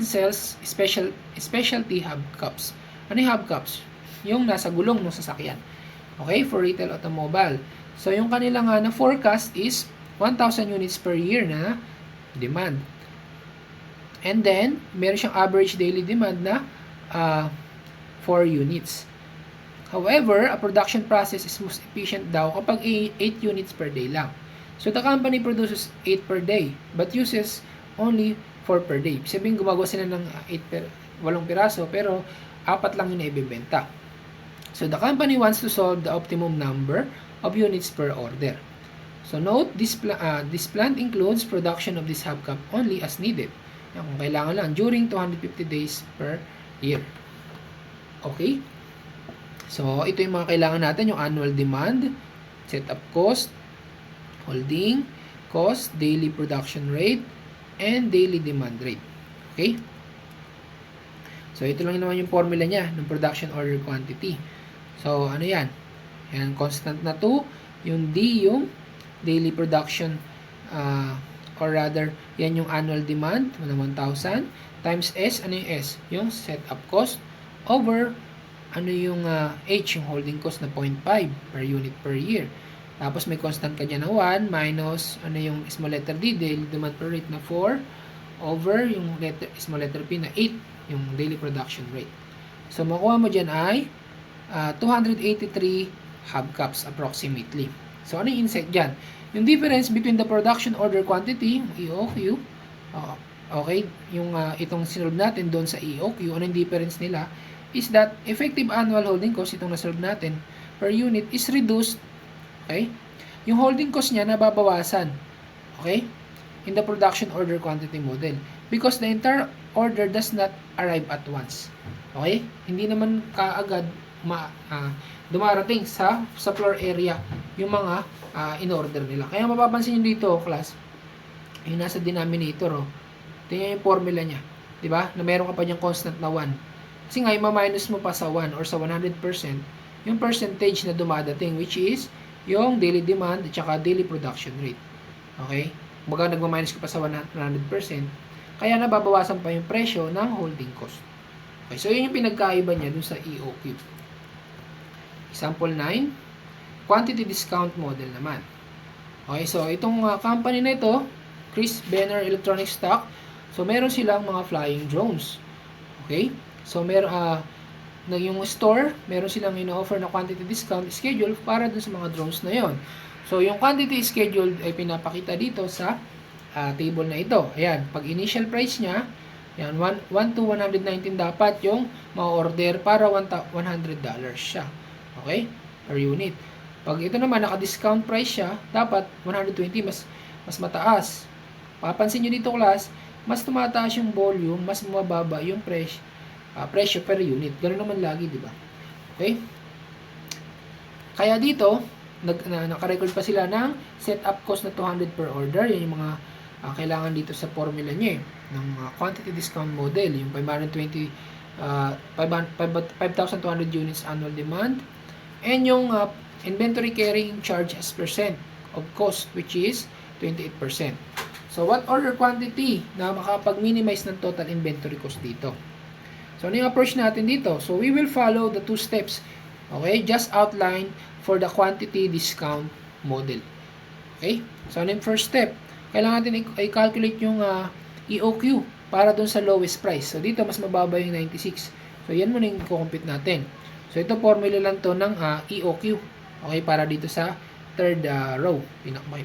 sells specialty hubcaps. Ano yung hubcaps? Yung nasa gulong ng sasakyan. Okay, for retail automobile. So, yung kanilang na forecast is 1,000 units per year na demand. And then, meron siyang average daily demand na 4 units. However, a production process is most efficient daw kapag 8 units per day lang. So, the company produces 8 per day but uses only 4 per day. Sabihin, gumagawa sila ng 8 piraso pero 4 lang yung naibibenta. So, the company wants to solve the optimum number of units per order. So, note, this plant includes production of this hubcap only as needed. Kung kailangan lang, during 250 days per year. Okay? So, ito yung mga kailangan natin, yung annual demand, setup cost, holding cost, daily production rate, and daily demand rate. Okay? So, ito lang naman yung formula niya ng production order quantity. So, ano yan? Yan, constant na 2. Yung D, yung daily production, or rather, yan yung annual demand, 1,000, times S, ano yung S? Yung setup cost, over, ano yung H, yung holding cost na 0.5 per unit per year. Tapos may constant ka dyan na 1 minus ano yung small letter D, daily demand per rate na 4 over yung small letter P na 8, yung daily production rate. So makuha mo dyan ay 283 hubcaps approximately. So ano yung insight dyan? Yung difference between the production order quantity, EOQ, okay, yung itong sinolve natin doon sa EOQ, ano yung difference nila? Is that effective annual holding cost, itong nasolve natin, per unit is reduced, okay? Yung holding cost niya nababawasan, okay? In the production order quantity model. Because the entire order does not arrive at once. Okay? Hindi naman kaagad dumarating sa floor area yung mga in-order nila. Kaya mapapansin nyo dito, class, yung nasa denominator, tingnan yung formula niya. Diba? Na meron ka pa diyang constant na 1. Kasi nga, i-minus mo pa sa 1 or sa 100%, yung percentage na dumadating, which is yung daily demand at saka daily production rate. Okay? Baga nagma-minus ka pa sa 100%, kaya nababawasan pa yung presyo ng holding cost. Okay, so yun yung pinagkaiba niya dun sa EOQ. Example 9, quantity discount model naman. Okay, so itong company na ito, Chris Benner Electronic Stock, so meron silang mga flying drones. Okay? So, yung store, meron silang ino-offer na quantity discount schedule para dun sa mga drones na yon. So, yung quantity schedule ay pinapakita dito sa table na ito. Ayan, pag initial price niya, yan, 1 to 119 dapat yung ma-order para $100 siya. Okay? Per unit. Pag ito naman, naka-discount price siya, dapat 120, mas mataas. Papansin nyo dito, class, mas tumataas yung volume, mas mababa yung presyo per unit. Ganoon naman lagi, di ba? Okay? Kaya dito, naka-record pa sila ng setup cost na 200 per order. Yan yung mga kailangan dito sa formula niya ng quantity discount model. Yung 5,200 units annual demand. And yung inventory carrying charge as percent of cost, which is 28%. So, what order quantity na makapag-minimize ng total inventory cost dito? So, ano yung approach natin dito? So, we will follow the 2 steps. Okay? Just outline for the quantity discount model. Okay? So, ano yung first step? Kailangan natin i-calculate yung EOQ para dun sa lowest price. So, dito, mas mababa yung 96. So, yan muna yung i-compute natin. So, ito, formula lang to ng EOQ. Okay? Para dito sa third row.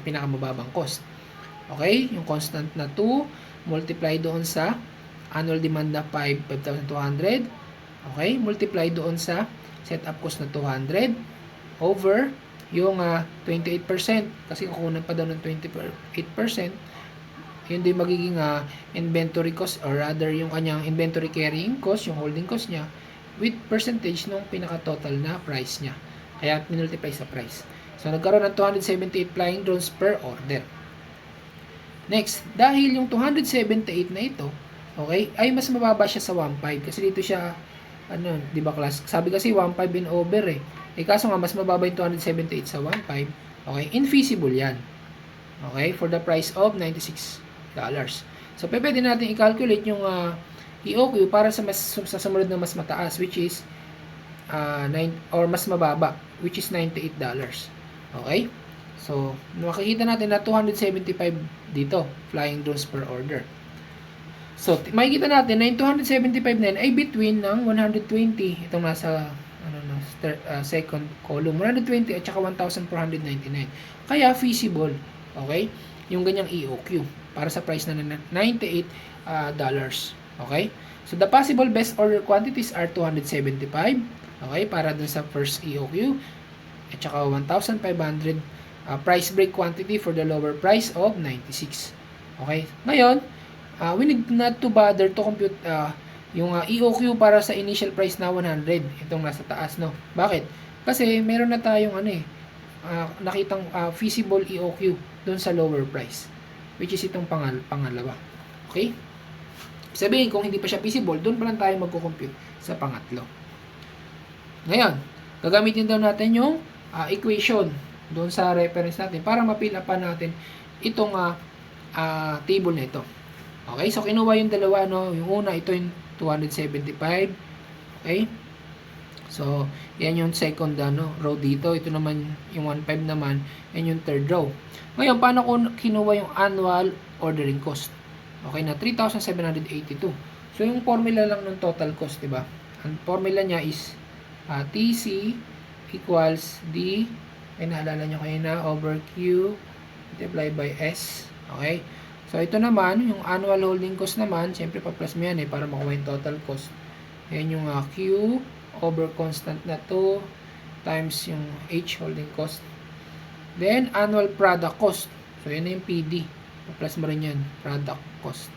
Pinakamababang cost. Okay? Yung constant na 2, multiply doon sa annual demand na 5,200. Okay? Multiply doon sa setup cost na 200 over yung 28%. Kasi kukunan pa daw ng 28%. Yun din magiging inventory cost or rather yung kanyang inventory carrying cost, yung holding cost niya with percentage ng pinaka-total na price niya. Kaya minultiply sa price. So, nagkaroon ng 278 flying drones per order. Next, dahil yung 278 na ito, okay, ay mas mababa siya sa 1.5 kasi dito siya, di ba class? Sabi kasi 1.5 and over eh. Kaso nga, mas mababa yung 278 sa 1.5. Okay, infeasible yan. Okay, for the price of $96. So, pwede natin i-calculate yung EOQ para sa sa sumunod na mas mataas, which is 9 or mas mababa, which is $98. Okay? So, makikita natin na 275 dito, flying drones per order. So, makikita natin na yung 275 na yun ay between ng 120, itong nasa second column, 120 at saka 1,499. Kaya feasible, okay? Yung ganyang EOQ para sa price na $98. Okay? So, the possible best order quantities are 275, okay, para dun sa first EOQ, at saka 1,500 price break quantity for the lower price of 96. Okay? Ngayon, we need not to bother to compute yung EOQ para sa initial price na 100. Itong nasa taas, no? Bakit? Kasi meron na tayong nakitang feasible EOQ dun sa lower price, which is itong pangalawa. Okay? Sabihin, kung hindi pa siya feasible, dun pa lang tayo magko-compute sa pangatlo. Ngayon, gagamitin daw natin yung equation doon sa reference natin para mapila pa natin itong table na ito. Okay, so kinuha yung dalawa, no? Yung una, ito yung 275. Okay, so yan yung second row dito. Ito naman yung 15 naman, yan yung third row. Ngayon, paano kung kinuha yung annual ordering cost? Okay, na 3,782. So yung formula lang ng total cost, diba? Ang formula niya is TC equals D, ay naalala nyo kayo na, over Q multiplied by S. Okay? So, ito naman, yung annual holding cost naman, syempre pa-plus mo yan para makuha yung total cost. Yan yung Q over constant na 2 times yung H holding cost. Then, annual product cost. So, yan na yung PD. Pa-plus mo rin yan, product cost.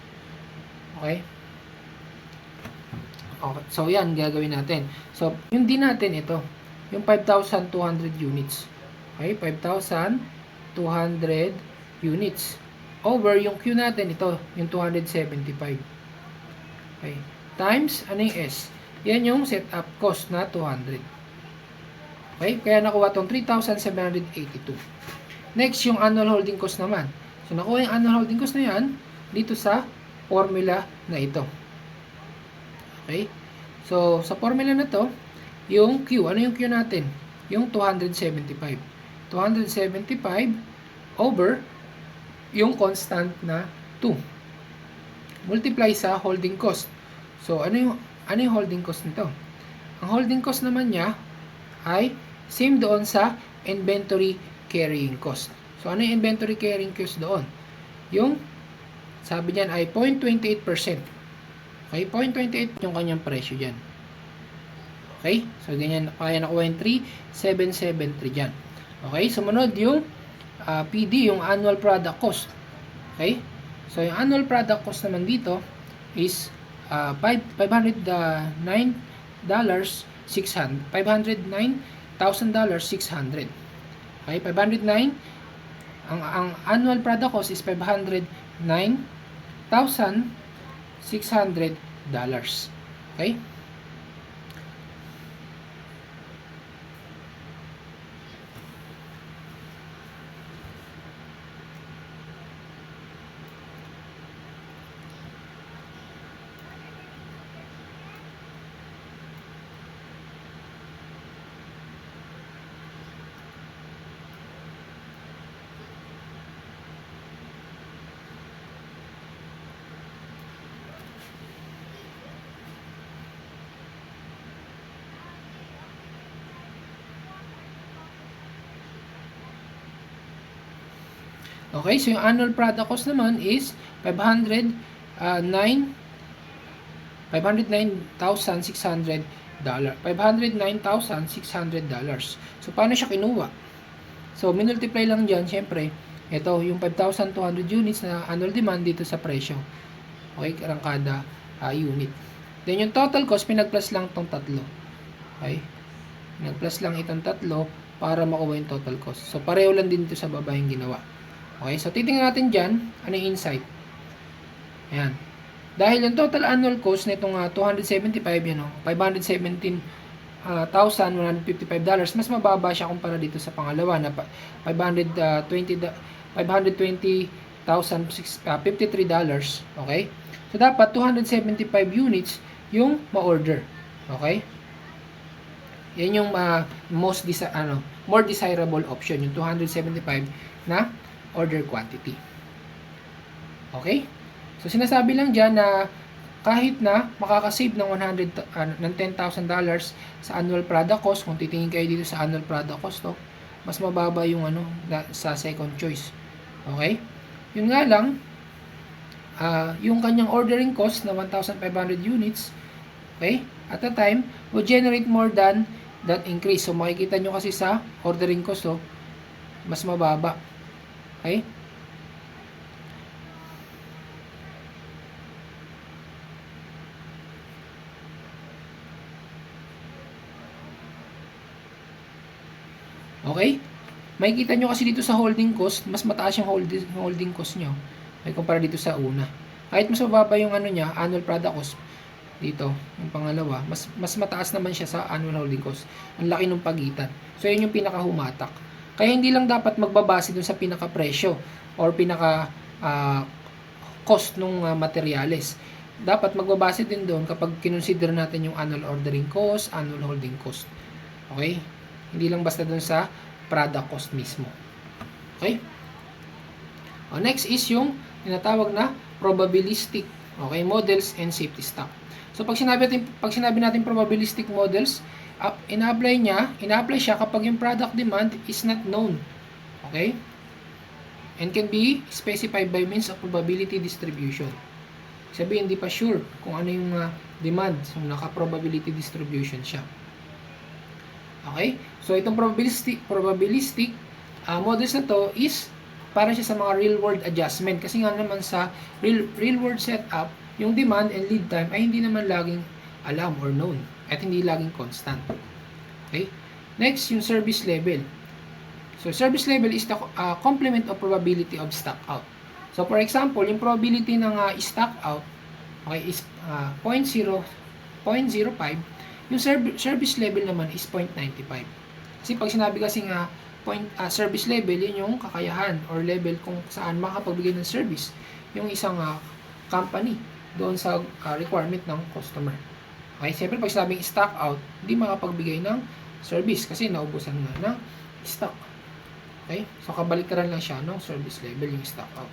Okay? Okay, so yan, gagawin natin. So, yung din natin ito, yung 5,200 units. Okay, 5,200 units. Over yung Q natin, ito, yung 275. Okay, times, ano yung S? Yan yung setup cost na 200. Okay, kaya nakuha tong 3,782. Next, yung annual holding cost naman. So, nakuha yung annual holding cost na yan, dito sa formula na ito. Okay? So, sa formula na to, yung Q, ano yung Q natin? Yung 275. 275 over yung constant na 2. Multiply sa holding cost. So, ano yung holding cost nito? Ang holding cost naman niya ay same doon sa inventory carrying cost. So, ano yung inventory carrying cost doon? Yung, sabi niyan ay 0.28%. Okay, 0.28 yung kanyang presyo dyan. Okay, so ganyan, kaya nakuha yung 3,773 dyan. Okay, sumunod yung PD, yung annual product cost. Okay, so yung annual product cost naman dito is $509,600. Okay, 509. Ang annual product cost is $509,600. Okay? Okay, so yung annual product cost naman is $509,600. $509,600. So, paano siya kinuha? So, minultiply lang dyan, syempre, ito, yung 5,200 units na annual demand dito sa presyo. Okay, kada unit. Then, yung total cost, pinag-plus lang tong tatlo. Okay? Pinag-plus lang itong tatlo para makuha yung total cost. So, pareho lang din dito sa baba yung ginawa. Okay, so titingnan natin dyan, ano yung insight. Ayan. Dahil yung total annual cost na itong 275, yan o, $517,155, mas mababa siya kumpara dito sa pangalawa na $520,000 $53. Okay? So, dapat 275 units yung ma-order. Okay? Yan yung more desirable option, yung 275 na order quantity. Okay? So, sinasabi lang dyan na kahit na makakasave ng ng $10,000 sa annual product cost, kung titingin kayo dito sa annual product cost, mas mababa yung sa second choice. Okay? Yun nga lang, yung kanyang ordering cost na 1,500 units, okay, at a time, will generate more than that increase. So, makikita nyo kasi sa ordering cost, mas mababa. Okay? Okay? Makikita nyo kasi dito sa holding cost, mas mataas yung holding cost nyo. Ay kumpara dito sa una. Kahit mas mababa yung niya, annual product cost, dito, yung pangalawa, mas mataas naman siya sa annual holding cost. Ang laki ng pagitan. So, yun yung pinakahumatak. Kaya hindi lang dapat magbabase dun sa pinaka-presyo or cost ng materyales. Dapat magbabase din doon kapag kinonsider natin yung annual ordering cost, annual holding cost. Okay? Hindi lang basta dun sa product cost mismo. Okay? Next is yung tinatawag na probabilistic, okay, models and safety stock. So pag sinabi natin probabilistic models, ina-apply siya kapag yung product demand is not known. Okay? And can be specified by means of probability distribution. Sabihin, hindi pa sure kung ano yung demand. So naka-probability distribution siya. Okay? So itong probabilistic models na to is para siya sa mga real world adjustment, kasi nga naman sa real world setup, yung demand and lead time ay hindi naman laging alam or known at hindi laging constant. Okay? Next, yung service level. So service level is the complement of probability of stock out. So for example, yung probability ng stock out, okay, is 0.05. Yung service level naman is 0.95. Kasi pag sinabi kasi nga service level, yun yung kakayahan or level kung saan makapagbigay ng service yung isang company doon sa requirement ng customer. Okay, siyempre pag sinabing stock out, hindi makapagbigay ng service kasi naubusan nga ng stock. Okay, so kabaliktaran lang siya ng service level yung stock out.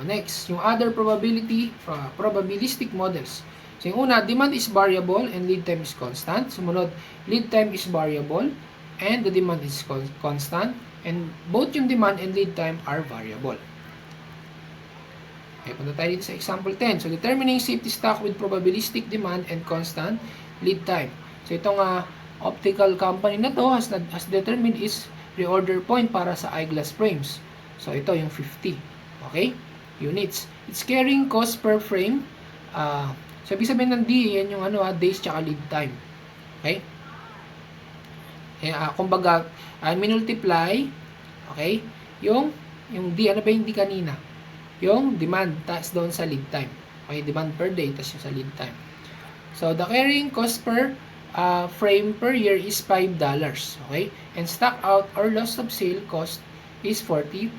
Next, yung other probabilistic models. So yung una, demand is variable and lead time is constant. Sumunod, lead time is variable and the demand is constant, and both yung demand and lead time are variable. Okay, punta tayo dito sa example 10. So, determining safety stock with probabilistic demand and constant lead time. So, itong optical company na to has determined is reorder point para sa eyeglass frames. So, ito yung 50. Okay? Units. Its carrying cost per frame. So, ibig sabihin ng D, yan yung days tsaka lead time. Okay? Kumbaga, minultiply, okay, yung D, ano ba yung D kanina? Yung demand, tas doon sa lead time. Okay, demand per day, tas yung sa lead time. So, the carrying cost per frame per year is $5. Okay? And stock out or loss of sale cost is $40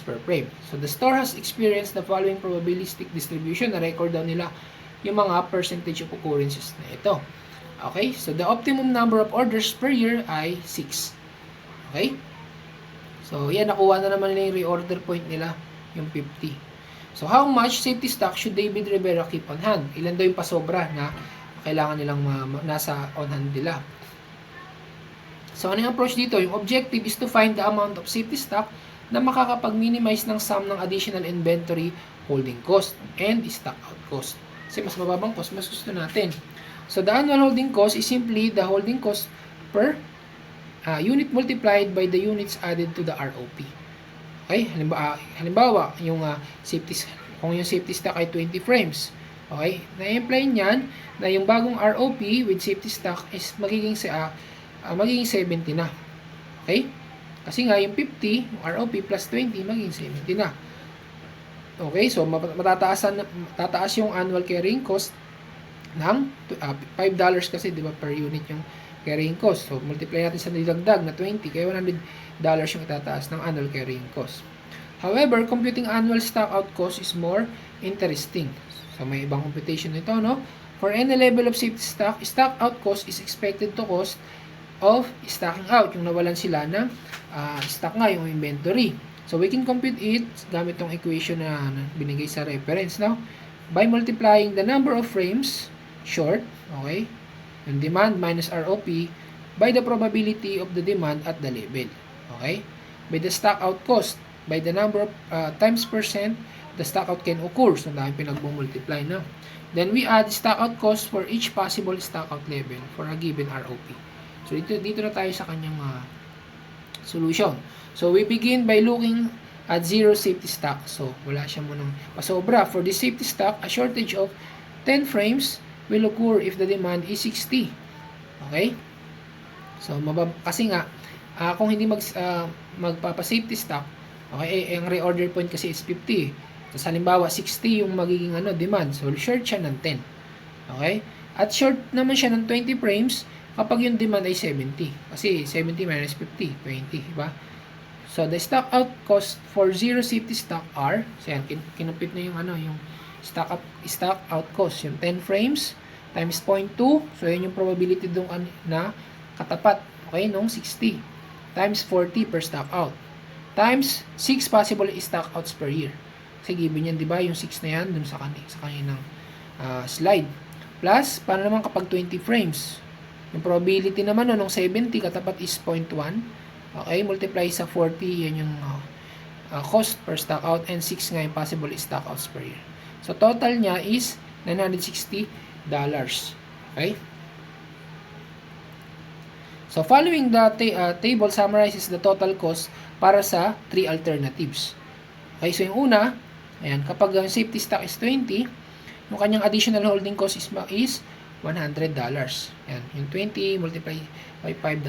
per frame. So, the store has experienced the following probabilistic distribution. Na-record daw nila yung mga percentage of occurrences na ito. Okay, so the optimum number of orders per year ay 6. Okay? So, yan, nakuha na naman nila yung reorder point nila, yung 50. So, how much safety stock should David Rivera keep on hand? Ilan daw yung pasobra na kailangan nilang nasa on hand nila? So, ano yung approach dito? Yung objective is to find the amount of safety stock na makakapag-minimize ng sum ng additional inventory holding cost and stock out cost. Kasi mas mababang cost, mas gusto natin. So, the annual holding cost is simply the holding cost per unit multiplied by the units added to the ROP. Okay? Halimbawa, yung kung yung safety stock ay 20 frames. Okay? Na-imply niyan na yung bagong ROP with safety stock is magiging 70 na. Okay? Kasi nga yung 50, yung ROP plus 20, magiging 70 na. Okay? So, tataas yung annual carrying cost ng $5 kasi, di ba, per unit yung carrying cost. So, multiply natin sa nilagdag na 20, kaya $100 yung itataas ng annual carrying cost. However, computing annual stock out cost is more interesting. So, may ibang computation nito, no? For any level of safety stock, stock out cost is expected to cost of stocking out, yung nawalan sila ng stock nga, yung inventory. So, we can compute it gamit tong equation na binigay sa reference, no? By multiplying the number of frames short, okay, yung demand minus ROP, by the probability of the demand at the level, okay, by the stock out cost, by the number of times percent the stock out can occur. So, dahil pinag-multiply na. Then, we add stock out cost for each possible stock out level for a given ROP. So, dito na tayo sa kanyang solution. So, we begin by looking at zero safety stock. So, wala siya munang pasobra. For the safety stock, a shortage of 10 frames will occur if the demand is 60. Okay? So, kasi nga, kung hindi magpapa-safety stock, okay, ang reorder point kasi is 50. So, halimbawa, 60 yung magiging demand. So, short siya ng 10. Okay? At short naman siya ng 20 frames kapag yung demand ay 70. Kasi 70 minus 50, 20. Diba? So, the stock out cost for zero safety stock are, so yan, kinupit na yung yung stock out cost. Yung 10 frames times 0.2. So, yun yung probability doon na katapat. Okay? Nung 60. Times 40 per stock out. Times 6 possible stock outs per year. Kasi given yan, di ba? Yung 6 na yan, dun sa kaninang slide. Plus, paano naman kapag 20 frames? Yung probability naman nung 70, katapat is 0.1. Okay, multiply sa 40, yan yung cost per stock out, and 6 nga yung possible stock outs per year. So, total niya is $960. Okay? So, following the table summarizes the total cost para sa 3 alternatives. Okay, so yung una, ayan, kapag ang safety stock is 20, yung kanyang additional holding cost is $100. Ayan, yung 20 multiply by $5.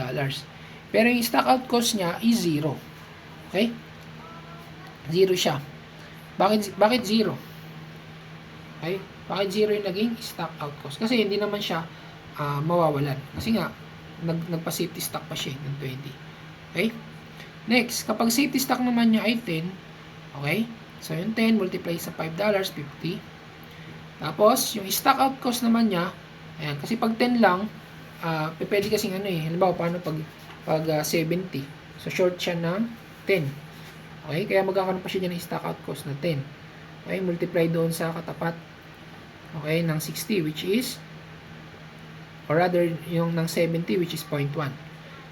Pero yung stock out cost niya is 0. Okay? 0 siya. Bakit 0? Okay? Bakit 0 yung naging stock out cost? Kasi hindi naman siya mawawalan. Kasi nga, nagpa-safety stock pa siya ng 20. Okay? Next, kapag safety stock naman niya ay 10, okay? So, yung 10 multiply sa $5, 50. Tapos, yung stock out cost naman niya, ayan, kasi pag 10 lang, pwede kasing halimbawa, paano pag 70. So, short siya ng 10. Okay? Kaya magkakaroon pa siya dyan ng stock out cost na 10. Okay? Multiply doon sa katapat, okay, ng 60, which is, or rather, yung ng 70, which is 0.1.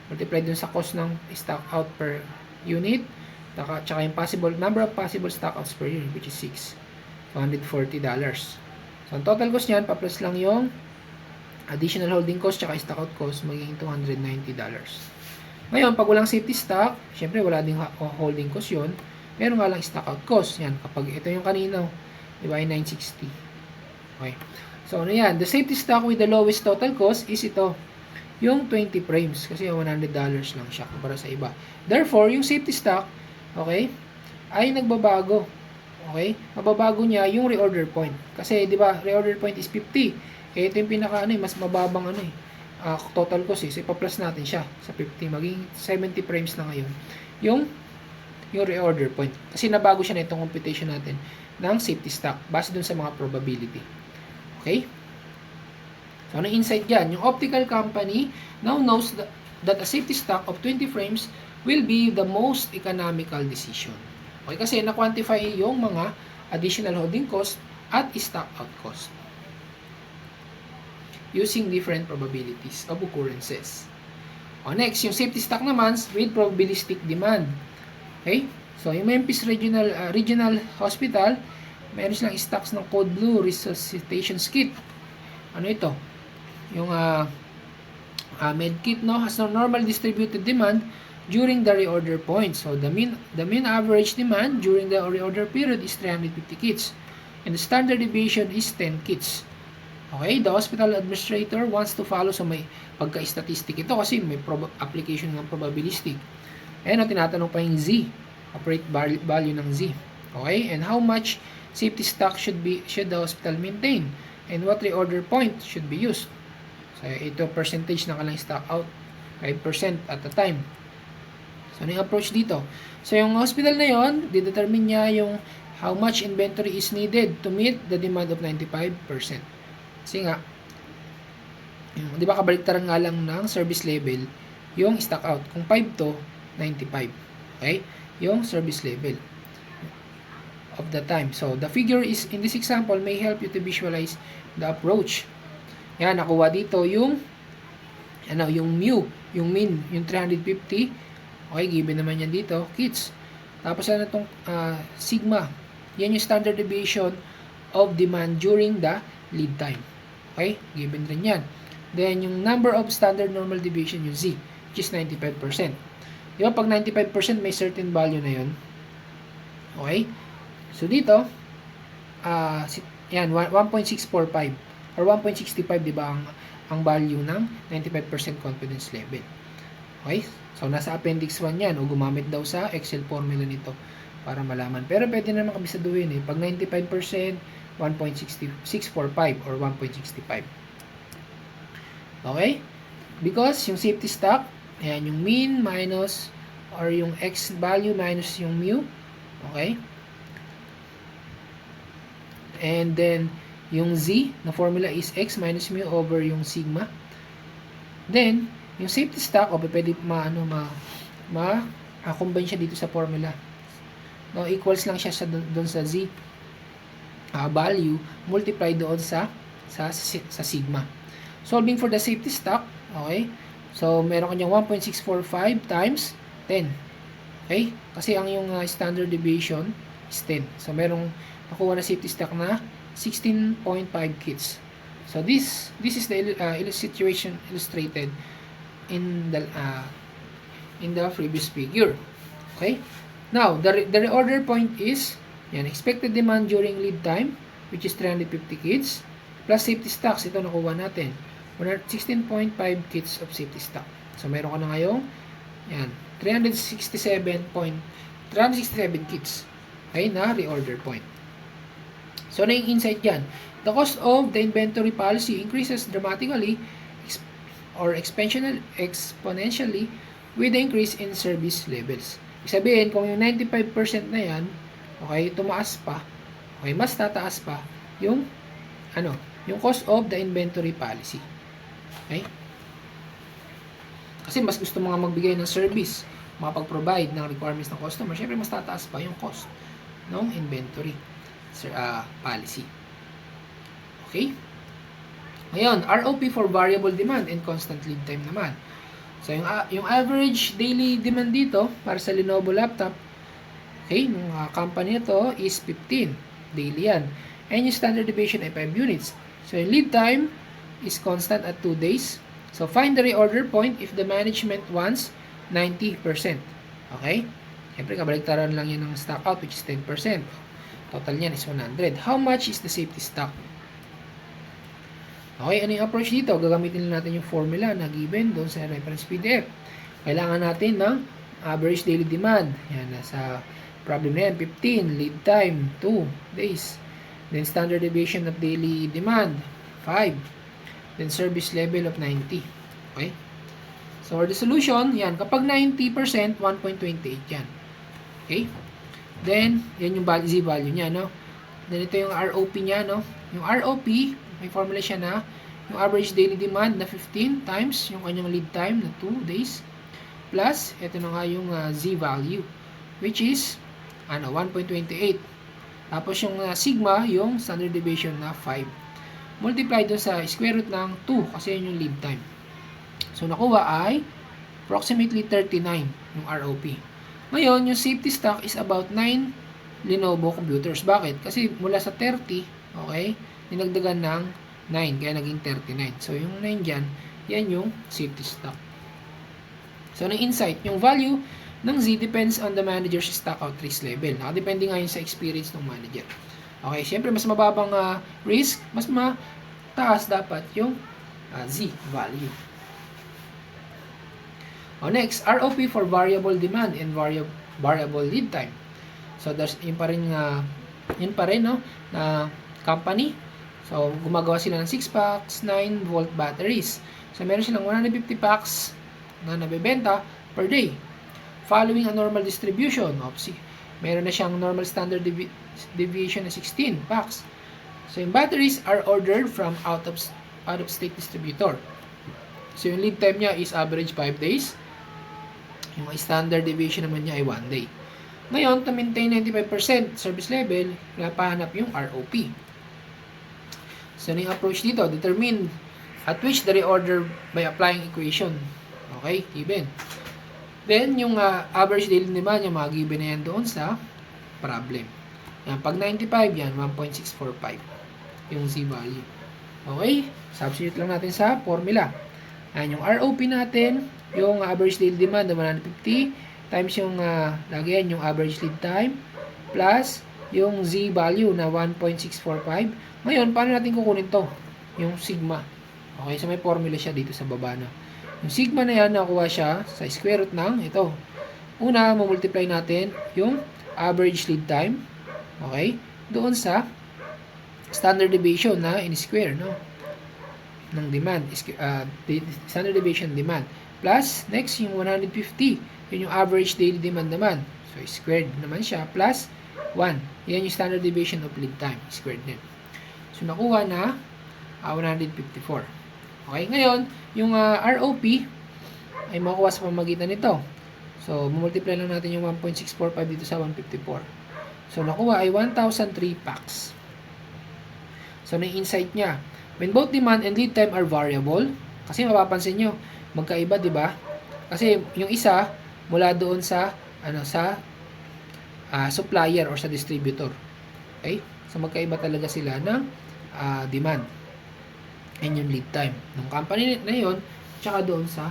Multiply doon sa cost ng stock out per unit, tsaka yung number of possible stock outs per year, which is 6. So, $140. So, ang total cost niyan, pa-plus lang yung additional holding cost tsaka stock out cost, magiging $290. Ngayon, pag walang safety stock, syempre wala ding holding cost yun, meron nga lang stock out cost. Yan, kapag ito yung kanina, di ba, 960. Okay. So, ano yan? The safety stock with the lowest total cost is ito, yung 20 frames. Kasi $100 lang siya kumpara sa iba. Therefore, yung safety stock, okay, ay nagbabago. Okay? Mababago niya yung reorder point. Kasi, di ba, reorder point is 50. Eh, ito yung pinaka, mas mababang, total cost, So, ipa-plus natin siya sa 50. Maging 70 frames na ngayon. Yung reorder point. Kasi nabago siya na itong computation natin ng safety stock base dun sa mga probability. Okay? So, ano insight dyan? Yung optical company now knows that a safety stock of 20 frames will be the most economical decision. Okay, kasi na-quantify yung mga additional holding cost at stock out cost using different probabilities of occurrences. Next, yung safety stock naman with probabilistic demand. Okay? So, yung Memphis Regional Hospital, meron silang stocks ng Code Blue Resuscitation Kit. Ano ito? Yung med kit, has no normal distributed demand during the reorder point. So, the mean average demand during the reorder period is 350 kits. And the standard deviation is 10 kits. Okay, the hospital administrator wants to follow, so may pagka-statistic ito kasi may application ng probabilistic. Ayan, tinatanong pa yung Z, operate value ng Z. Okay, and how much safety stock should the hospital maintain? And what reorder point should be used? So, ito percentage ng kanilang stock out, 5% at a time. So, ano yung approach dito? So, yung hospital na yon, didetermine niya yung how much inventory is needed to meet the demand of 95%. Kasi nga, di ba kabaliktaran nga lang ng service level yung stock out. Kung 5 to, 95. Okay? Yung service level of the time. So, the figure is, in this example, may help you to visualize the approach. Yan, nakuha dito yung yung mu, yung mean, yung 350. Okay, given naman yan dito, kits. Tapos ano itong sigma. Yan yung standard deviation of demand during the lead time. Okay, given rin yan. Then, yung number of standard normal deviation, yung Z, which is 95%. Di ba, pag 95% may certain value na yun. Okay? So, dito, yan, 1.645 or 1.65, di ba, ang value ng 95% confidence level. Okay? So, nasa appendix 1 yan o gumamit daw sa Excel formula nito para malaman. Pero pwede naman kabisaduhin eh. Pag 95%, 1.645 or 1.65. Okay? Because yung safety stock, ayan, yung mean minus or yung X value minus yung mu. Okay? And then, yung Z na formula is X minus mu over yung sigma. Then, yung safety stock, o pwede combine siya dito sa formula. No, equals lang siya doon sa Z value multiply doon sa sigma. Solving for the safety stock, okay? So, meron kanyang 1.645 times 10. Okay? Kasi ang yung standard deviation is 10. So, merong nakuha na safety stock na 16.5 kits. So, this is the situation illustrated in the previous figure. Okay? Now, the reorder point is yan, expected demand during lead time, which is 350 kits, plus safety stocks. Ito nakuha natin. 16.5 kits of safety stock. So, meron ka na ngayong yan, 367 kits. Okay, na reorder point. So, na yung insight yan. The cost of the inventory policy increases dramatically or exponentially with the increase in service levels. Sabihin, kung yung 95% na yan, okay, tumaas pa, okay, mas tataas pa yung yung cost of the inventory policy. Okay? Kasi mas gusto mo nga magbigay ng service, makapag-provide ng requirements ng customer, syempre mas tataas pa yung cost ng inventory policy. Okay? Ngayon, ROP for variable demand and constant lead time naman. So, yung average daily demand dito para sa Lenovo laptop, okay, ng company ito is 15 daily yan. And yung standard deviation ay 5 units. So, yung lead time is constant at 2 days. So, find the reorder point if the management wants 90%. Okay? Siyempre, kabaligtaran lang yan ng stock out, which is 10%. Total niyan is 100. How much is the safety stock? Okay, ano yung approach dito? Gagamitin lang natin yung formula na given doon sa reference PDF. Kailangan natin ng average daily demand. Yan, nasa problem na yan, 15. Lead time, 2 days. Then, standard deviation of daily demand, 5. Then, service level of 90. Okay? So, for the solution, yan, kapag 90%, 1.28 yan. Okay? Then, yan yung Z value niya, no? Then, ito yung ROP niya, no? Yung ROP, may formula siya na yung average daily demand na 15 times yung kanyang lead time na 2 days plus ito na nga yung Z value which is 1.28. Tapos yung sigma, yung standard deviation na 5 multiply doon sa square root ng 2 kasi yun yung lead time. So nakuha ay approximately 39 yung ROP. Ngayon, yung safety stock is about 9 Lenovo computers. Bakit? Kasi mula sa 30, okay, dinagdagan ng 9, kaya naging 39. So, yung 9 dyan, yan yung safety stock. So, ang insight, yung value ng Z depends on the manager's stock out risk level. Nakadepende nga yun sa experience ng manager. Okay, syempre, mas mababang risk, mas mataas dapat yung Z value. Next, ROP for variable demand and variable lead time. So, there's yun pa rin, no, na company. So, gumagawa sila ng 6 packs, 9-volt batteries. So, meron silang 150 packs na nabebenta per day. following a normal distribution of meron na siyang normal standard deviation na 16 packs. So yung batteries are ordered from out of state distributor. So yung lead time niya is average 5 days. Yung standard deviation naman niya ay 1 day. Ngayon, to maintain 95% service level, napahanap yung ROP. So yung approach dito, determine at which the reorder by applying equation. Okay, given. Then, yung average daily demand, yung mga given na yan doon sa problem. Yan, pag 95, yan, 1.645. Yung Z value. Okay, substitute lang natin sa formula. Yan, yung ROP natin, yung average daily demand na 150, times yung, lagi yan, yung average lead time, plus yung Z value na 1.645. Ngayon, paano natin kukunin to? Yung sigma. Okay, so may formula siya dito sa baba na. Yung sigma na yan, nakuha siya sa square root ng ito. Una, mamultiply natin yung average lead time. Okay? Doon sa standard deviation na in square, no? Ng demand. Standard deviation demand. Plus, next, yung 150. Yun yung average daily demand naman. So, squared naman siya. Plus, 1. Yan yung standard deviation of lead time. Squared din. So, nakuha na 154. Okay, ngayon, yung ROP ay makuha sa pamagitan nito. So, multiply lang natin yung 1.645 dito sa 154. So, nakuha ay 1,003 packs. So, na insight niya. When both demand and lead time are variable, kasi mapapansin nyo, magkaiba, di ba? Kasi yung isa, mula doon sa, supplier or sa distributor. Okay? So, magkaiba talaga sila ng demand. And yung lead time ng company na yun, tsaka doon sa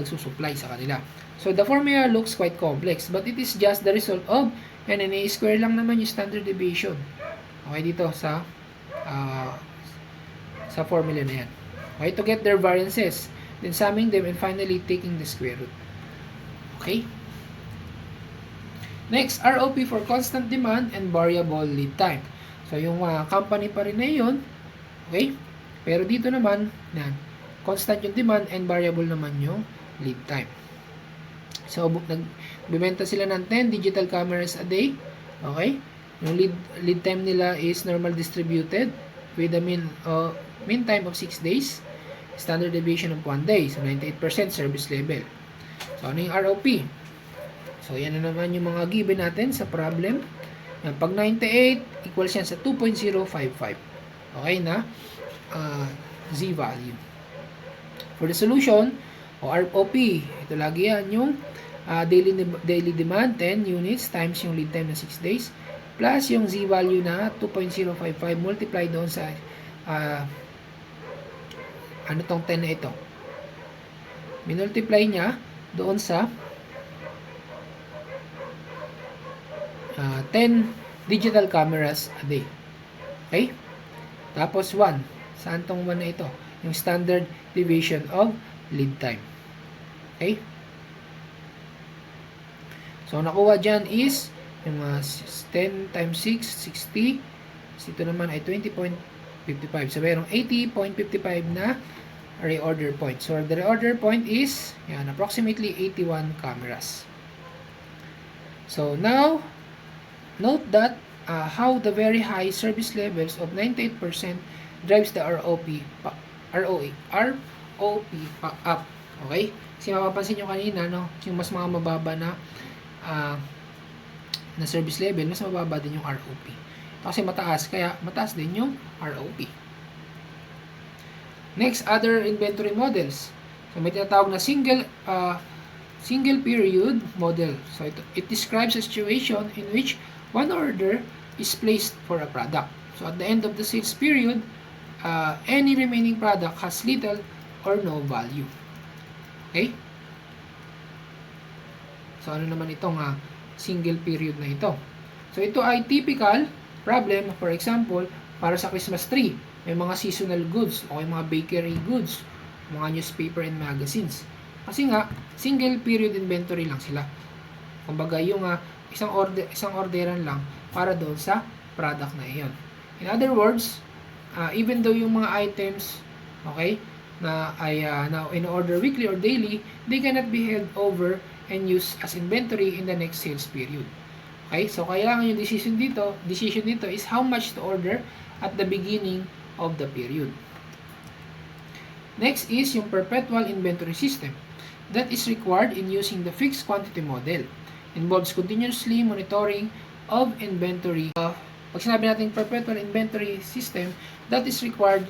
nagsusupply sa kanila. So, the formula looks quite complex, but it is just the result of NNA square lang naman yung standard deviation. Okay, dito sa formula na yan. Okay, to get their variances, then summing them, and finally taking the square root. Okay? Next, ROP for constant demand and variable lead time. So, yung company pa rin na yun, okay? Pero dito naman, yan, constant yung demand and variable naman yung lead time. So, nagbibenta sila ng 10 digital cameras a day. Okay? Yung lead time nila is normal distributed with a mean time of 6 days. Standard deviation of 1 day. So, 98% service level. So, ano yung ROP? So, yan na naman yung mga given natin sa problem. Yan, pag 98, equals yan sa 2.055. Okay na? Z value. For the solution, o ROP, ito lagi yan, yung daily demand, 10 units, times yung lead time na 6 days, plus yung Z value na 2.055, multiply doon sa, tong 10 na ito. Minultiply niya doon sa 10 digital cameras a day. Okay? Tapos 1. Saan tong 1 na ito? Yung standard deviation of lead time. Okay? So, nakuha dyan is yung 10 times 6, 60. Ito naman ay 20.55. So, mayroong 80.55 na reorder point. So, the reorder point is yan, approximately 81 cameras. So, now, note that how the very high service levels of 98% drives the ROP up. Okay? Kasi mapapansin nyo kanina, no? Yung mas mga mababa na service level, mas mababa din yung ROP. Kasi mataas, kaya mataas din yung ROP. Next, other inventory models. So, may tinatawag na single period model. So, it describes a situation in which one order is placed for a product. So, at the end of the sales period, any remaining product has little or no value. Okay? So, ano naman itong single period na ito? So, ito ay typical problem, for example, para sa Christmas tree. May mga seasonal goods o mga bakery goods, mga newspaper and magazines. Kasi nga, single period inventory lang sila. Kumbaga, yung isang orderan lang para doon sa product na iyon. In other words, even though yung mga items, okay, na ay in order weekly or daily, they cannot be held over and use as inventory in the next sales period. Okay, so kailangan yung decision dito is how much to order at the beginning of the period. Next is yung perpetual inventory system that is required in using the fixed quantity model. Involves continuously monitoring of inventory. Pag sinabi natin perpetual inventory system that is required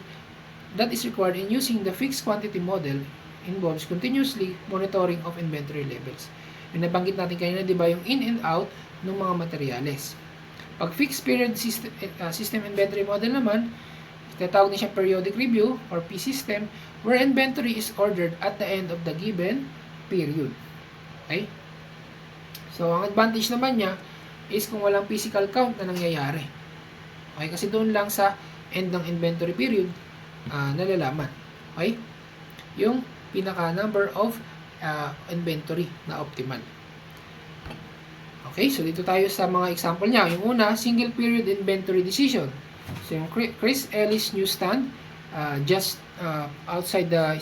in using the fixed quantity model involves continuously monitoring of inventory levels. Yung nabanggit natin kanina, di ba, yung in and out ng mga materyales. Pag fixed period system inventory model naman, tinatawag niya siya periodic review or P system, where inventory is ordered at the end of the given period. Okay? So, ang advantage naman niya is kung walang physical count na nangyayari. Okay? Kasi doon lang sa end ng inventory period, nalalaman. Okay? Yung pinaka number of inventory na optimal. Okay, so dito tayo sa mga example niya. Yung una, single period inventory decision. So yung Chris Ellis newsstand just outside the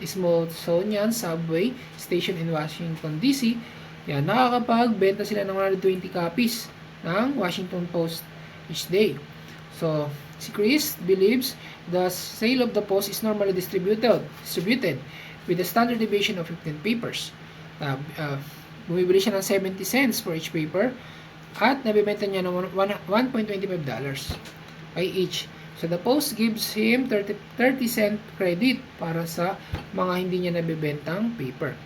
Smithsonian subway station in Washington DC. Yan, nakakapagbenta sila ng 120 copies ng Washington Post each day. So si Chris believes the sale of the Post is normally distributed with a standard deviation of 15 papers. Bumibili siya ng 70 cents for each paper at nabibenta niya ng $1.25 by each. So the Post gives him 30 cent credit para sa mga hindi niya nabibentang paper.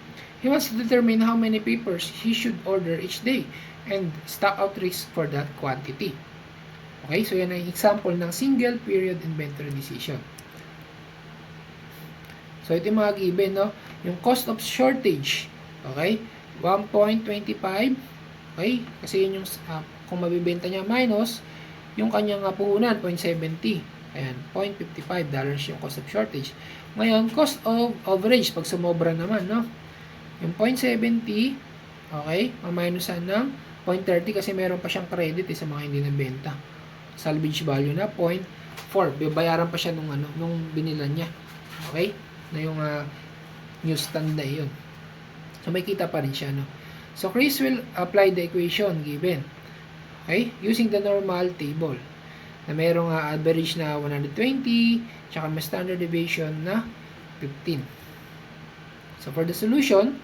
He wants to determine how many papers he should order each day and stock out risk for that quantity. Okay, so yan ay example ng single period inventory decision. So ito yung mga given, no? Yung cost of shortage, okay? 1.25, okay? Kasi yun yung, kung mabibenta niya minus, yung kanyang puhunan, 0.70. Ayan, $0.55 yung cost of shortage. Ngayon, cost of overage, pag sumobra naman, no? Yung 0.70, okay? Maminusan ng 0.30 kasi meron pa siyang credit sa mga hindi nabenta. Salvage value na 0.4. Bayaran pa siya nung binilan niya. Okay? Na yung newsstand na yun. So, may kita pa rin siya, no? So, Chris will apply the equation given. Okay? Using the normal table. Na mayroong average na 120, tsaka may standard deviation na 15. So, for the solution,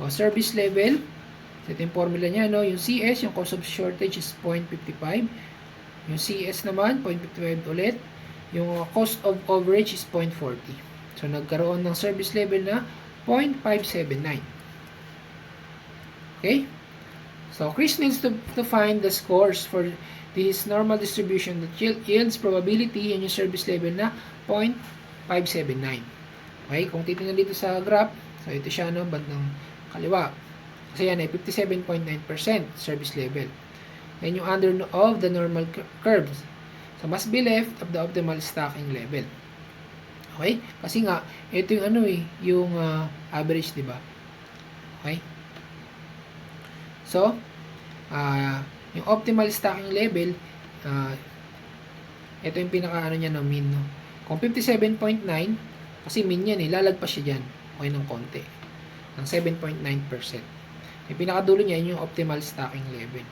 service level, ito yung formula niya, no? Yung CS, yung cost of shortage is 0.55. Yung CS naman, 0.55 ulit. Yung cost of overage is 0.40. So, nagkaroon ng service level na 0.579. Okay? So, Chris needs to find the scores for this normal distribution that yields probability and yung service level na 0.579. Okay? Kung titingnan dito sa graph, so ito siya, no, bandang kaliwa. Kasi yan ay 57.9% service level. And yung under of the normal curves. So, must be left of the optimal stocking level. Okay? Kasi nga, ito yung yung average, di ba? Okay? So, yung optimal stocking level, ito yung pinaka niya, no, mean, no? Kung 57.9, kasi mean yan, lalagpas siya dyan. Okay, ng konti. Ng 7.9%. Yung pinakadulo niya, yung optimal stocking level.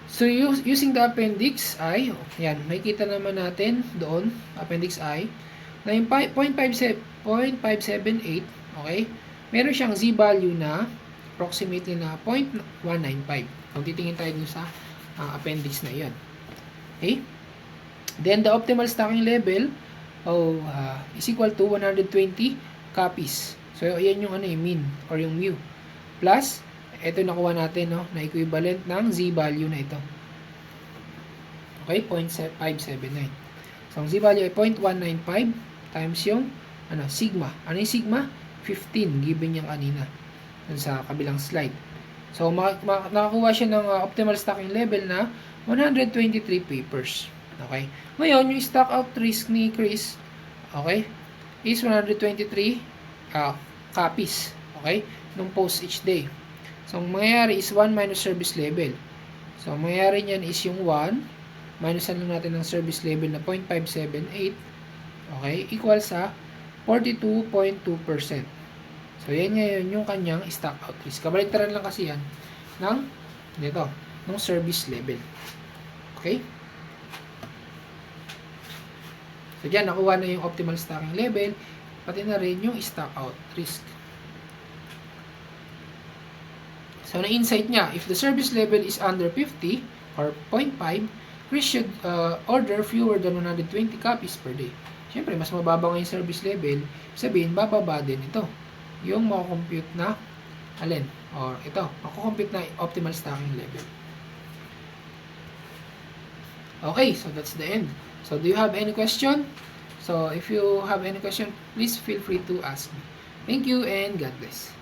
So, using the appendix I, yan, makikita naman natin doon, appendix I, na yung 0.578, okay, meron siyang z-value na approximately na 0.195. Kung titingin tayo dun sa appendix na yan. Okay? Then, the optimal stocking level is equal to 120 copies. So, yan yung mean or yung mu. Plus, ito nakuha natin, no, na equivalent ng z-value na ito. Okay? 0.579. So, ang z-value ay 0.195 times yung sigma. Ano yung sigma? 15. Given niya kanina dun sa kabilang slide. So, nakakuha siya ng optimal stocking level na 123 papers. Okay? Ngayon, yung stock out risk ni Chris, okay, is 123 copies. Okay? Nung post each day. So, ang mangyayari is 1 minus service level. So, ang mangyayari niyan is yung 1, minusan lang natin ng service level na 0.578, okay, equal sa 42.2%. So, yan ngayon yung kanyang stock out risk. Kabaliktaran lang kasi yan ng service level. Okay? So, dyan, nakuha na yung optimal stocking level, pati na rin yung stock out risk. So, na-insight niya, if the service level is under 50 or 0.5, Chris should order fewer than 120 copies per day. Siyempre, mas mababa nga yung service level, sabihin, bababa din ito. Yung makakompute na, or ito, makakompute na optimal stocking level. Okay, so that's the end. So, do you have any question? So, if you have any question, please feel free to ask me. Thank you and God bless.